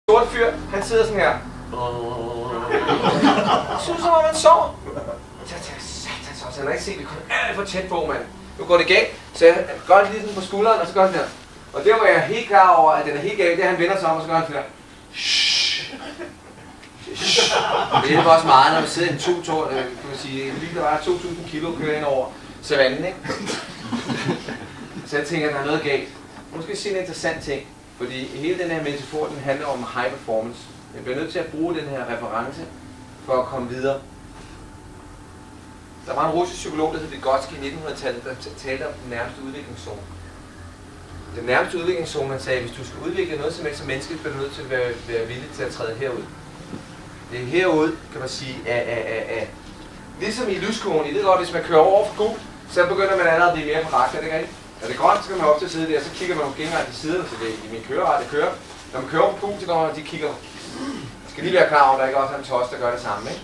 Sort fyr, han sidder sådan her. Synes som om han sover. Så han har ikke set, vi kommer alt for tæt på, mand. Nu går det galt, så jeg gør det lige sådan på skulderen, og så gør han der. Og der hvor jeg er helt klar over, at den er helt galt, det er, han vender sig om, og så gør han sådan der. Det hjælper også meget, når vi sidder i en tuk-tuk, kan man sige, en bil, der var 2.000 kilo kører ind over savannen, ikke? Så jeg tænker, at der er noget galt. Nu skal vi se en interessant ting, fordi hele den her metafor, den handler om high performance. Jeg bliver nødt til at bruge den her reference for at komme videre. Der var en russisk psykolog, der hed Vygotsky i 1900-tallet, der talte om den nærmeste udviklingszone. Den nærmeste udviklingszone, han sagde, hvis du skal udvikle noget som helst som menneske, bliver du nødt til at være villig til at træde herud. Det er herude, kan man sige, ligesom i lyskurven. I ved godt, hvis man kører over for gul, så begynder man allerede at blive mere på ret, er det ikke rigtigt? Er det grønt, så kan man op til at sidde der, så kigger man måske til siderne, så det er i min køreret, det kører. Når man kører over på gul, så kommer man, de kigger. Man skal lige være klar over, at der ikke også er en tos, der gør det samme, ikke?